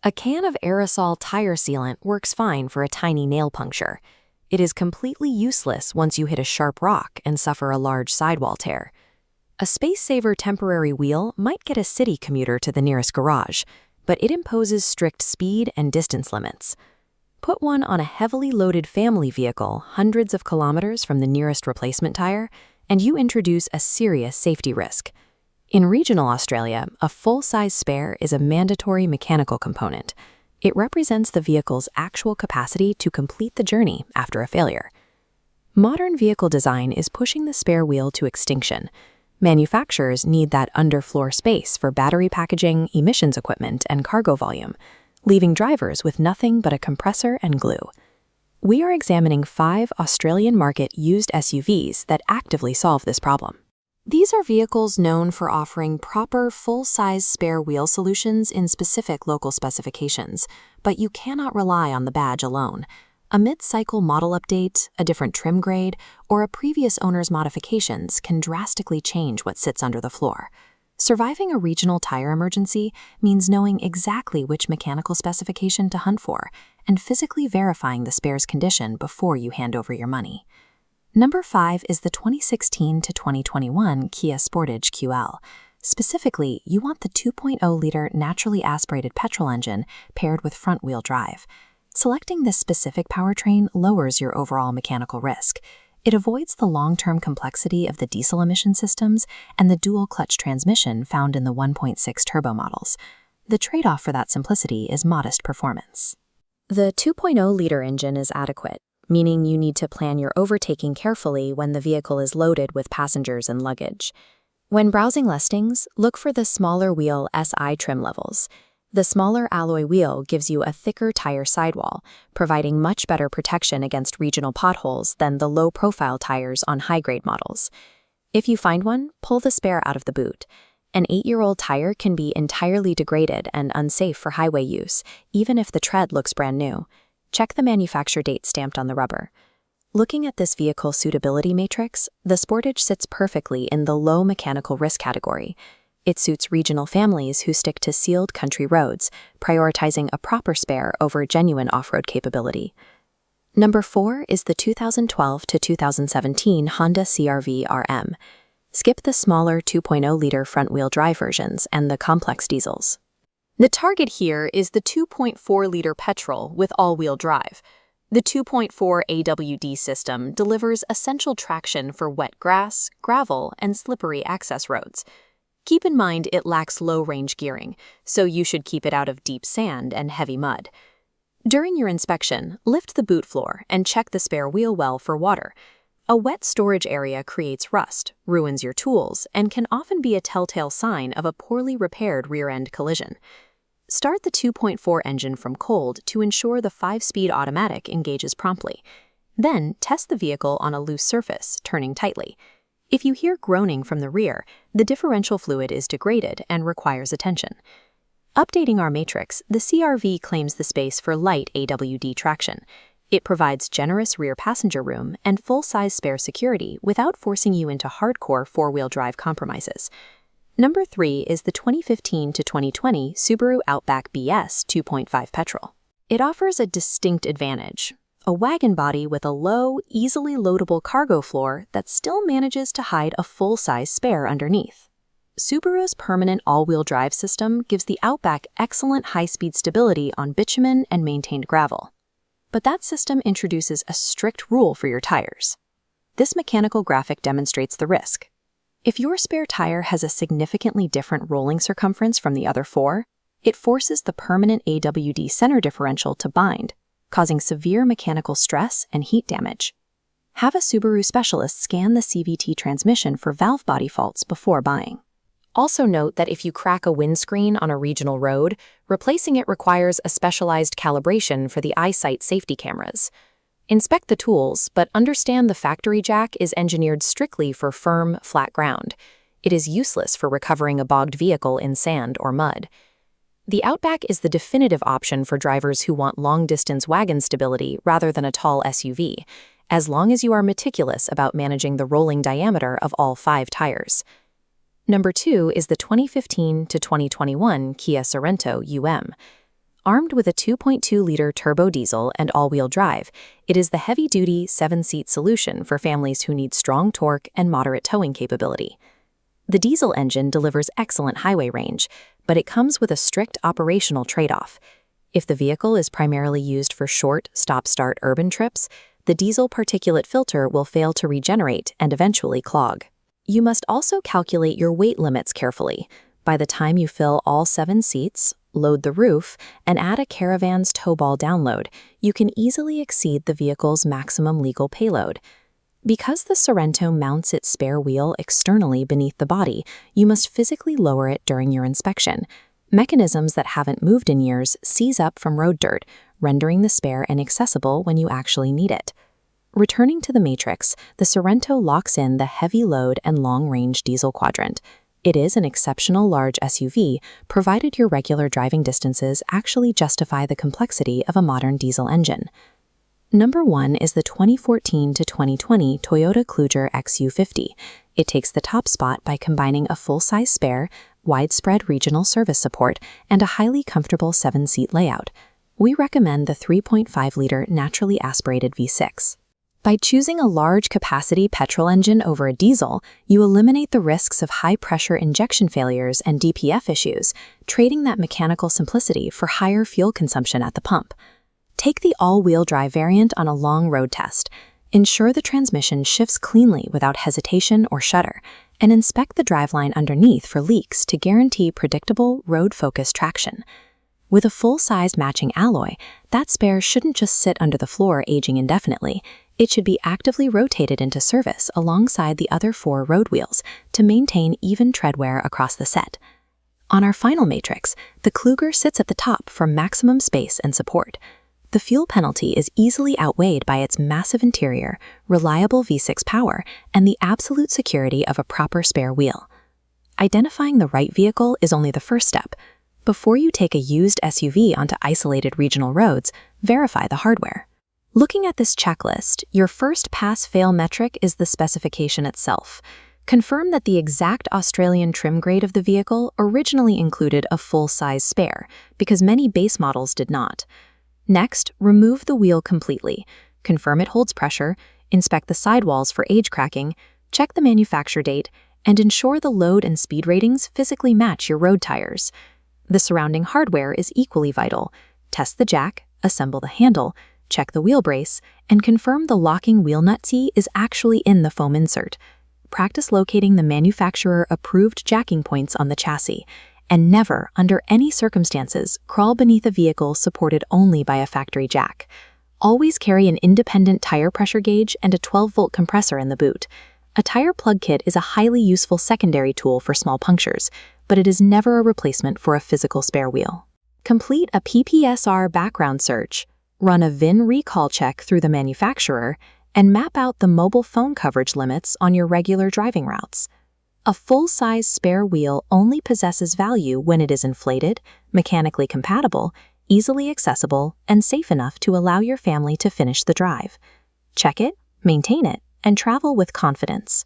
A can of aerosol tire sealant works fine for a tiny nail puncture. It is completely useless once you hit a sharp rock and suffer a large sidewall tear. A space-saver temporary wheel might get a city commuter to the nearest garage, but it imposes strict speed and distance limits. Put one on a heavily loaded family vehicle hundreds of kilometers from the nearest replacement tire, and you introduce a serious safety risk. In regional Australia, a full-size spare is a mandatory mechanical component. It represents the vehicle's actual capacity to complete the journey after a failure. Modern vehicle design is pushing the spare wheel to extinction. Manufacturers need that underfloor space for battery packaging, emissions equipment, and cargo volume, leaving drivers with nothing but a compressor and glue. We are examining 5 Australian market used SUVs that actively solve this problem. These are vehicles known for offering proper full-size spare wheel solutions in specific local specifications, but you cannot rely on the badge alone. A mid-cycle model update, a different trim grade, or a previous owner's modifications can drastically change what sits under the floor. Surviving a regional tire emergency means knowing exactly which mechanical specification to hunt for and physically verifying the spare's condition before you hand over your money. Number 5 is the 2016 to 2021 Kia Sportage QL. Specifically, you want the 2.0-liter naturally aspirated petrol engine paired with front-wheel drive. Selecting this specific powertrain lowers your overall mechanical risk. It avoids the long-term complexity of the diesel emission systems and the dual-clutch transmission found in the 1.6 turbo models. The trade-off for that simplicity is modest performance. The 2.0-liter engine is adequate, meaning you need to plan your overtaking carefully when the vehicle is loaded with passengers and luggage. When browsing listings, look for the smaller wheel SI trim levels. The smaller alloy wheel gives you a thicker tire sidewall, providing much better protection against regional potholes than the low-profile tires on high-grade models. If you find one, pull the spare out of the boot. An 8-year-old tire can be entirely degraded and unsafe for highway use, even if the tread looks brand new. Check the manufacture date stamped on the rubber. Looking at this vehicle suitability matrix, the Sportage sits perfectly in the low mechanical risk category. It suits regional families who stick to sealed country roads, prioritizing a proper spare over genuine off-road capability. Number 4 is the 2012 to 2017 Honda CR-V RM. Skip the smaller 2.0-liter front-wheel drive versions and the complex diesels. The target here is the 2.4-liter petrol with all-wheel drive. The 2.4 AWD system delivers essential traction for wet grass, gravel, and slippery access roads. Keep in mind it lacks low-range gearing, so you should keep it out of deep sand and heavy mud. During your inspection, lift the boot floor and check the spare wheel well for water. A wet storage area creates rust, ruins your tools, and can often be a telltale sign of a poorly repaired rear-end collision. Start the 2.4 engine from cold to ensure the 5-speed automatic engages promptly. Then, test the vehicle on a loose surface, turning tightly. If you hear groaning from the rear, the differential fluid is degraded and requires attention. Updating our matrix, the CR-V claims the space for light AWD traction. It provides generous rear passenger room and full-size spare security without forcing you into hardcore four-wheel drive compromises. Number 3 is the 2015 to 2020 Subaru Outback BS 2.5 petrol. It offers a distinct advantage: a wagon body with a low, easily loadable cargo floor that still manages to hide a full-size spare underneath. Subaru's permanent all-wheel drive system gives the Outback excellent high-speed stability on bitumen and maintained gravel. But that system introduces a strict rule for your tires. This mechanical graphic demonstrates the risk. If your spare tire has a significantly different rolling circumference from the other 4, it forces the permanent AWD center differential to bind, causing severe mechanical stress and heat damage. Have a Subaru specialist scan the CVT transmission for valve body faults before buying. Also note that if you crack a windscreen on a regional road, replacing it requires a specialized calibration for the EyeSight safety cameras. Inspect the tools, but understand the factory jack is engineered strictly for firm, flat ground. It is useless for recovering a bogged vehicle in sand or mud. The Outback is the definitive option for drivers who want long-distance wagon stability rather than a tall SUV, as long as you are meticulous about managing the rolling diameter of all 5 tires. Number 2 is the 2015 to 2021 Kia Sorento UM. Armed with a 2.2-liter turbo diesel and all-wheel drive, it is the heavy-duty, 7-seat solution for families who need strong torque and moderate towing capability. The diesel engine delivers excellent highway range, but it comes with a strict operational trade-off. If the vehicle is primarily used for short, stop-start urban trips, the diesel particulate filter will fail to regenerate and eventually clog. You must also calculate your weight limits carefully. By the time you fill all 7 seats, load the roof, and add a Caravan's tow ball download, you can easily exceed the vehicle's maximum legal payload. Because the Sorento mounts its spare wheel externally beneath the body, you must physically lower it during your inspection. Mechanisms that haven't moved in years seize up from road dirt, rendering the spare inaccessible when you actually need it. Returning to the matrix, the Sorento locks in the heavy load and long-range diesel quadrant. It is an exceptional large SUV, provided your regular driving distances actually justify the complexity of a modern diesel engine. Number 1 is the 2014 to 2020 Toyota Kluger XU50. It takes the top spot by combining a full-size spare, widespread regional service support, and a highly comfortable 7-seat layout. We recommend the 3.5-liter naturally aspirated V6. By choosing a large-capacity petrol engine over a diesel, you eliminate the risks of high-pressure injection failures and DPF issues, trading that mechanical simplicity for higher fuel consumption at the pump. Take the all-wheel drive variant on a long road test. Ensure the transmission shifts cleanly without hesitation or shudder, and inspect the driveline underneath for leaks to guarantee predictable, road-focused traction. With a full-sized matching alloy, that spare shouldn't just sit under the floor aging indefinitely. It should be actively rotated into service alongside the other 4 road wheels to maintain even tread wear across the set. On our final matrix, the Kluger sits at the top for maximum space and support. The fuel penalty is easily outweighed by its massive interior, reliable V6 power, and the absolute security of a proper spare wheel. Identifying the right vehicle is only the first step. Before you take a used SUV onto isolated regional roads, verify the hardware. Looking at this checklist, your first pass-fail metric is the specification itself. Confirm that the exact Australian trim grade of the vehicle originally included a full-size spare, because many base models did not. Next, remove the wheel completely. Confirm it holds pressure, inspect the sidewalls for age cracking, check the manufacture date, and ensure the load and speed ratings physically match your road tires. The surrounding hardware is equally vital. Test the jack, assemble the handle, check the wheel brace, and confirm the locking wheel nut T is actually in the foam insert. Practice locating the manufacturer-approved jacking points on the chassis, and never, under any circumstances, crawl beneath a vehicle supported only by a factory jack. Always carry an independent tire pressure gauge and a 12-volt compressor in the boot. A tire plug kit is a highly useful secondary tool for small punctures, but it is never a replacement for a physical spare wheel. Complete a PPSR background search, run a VIN recall check through the manufacturer, and map out the mobile phone coverage limits on your regular driving routes. A full-size spare wheel only possesses value when it is inflated, mechanically compatible, easily accessible, and safe enough to allow your family to finish the drive. Check it, maintain it, and travel with confidence.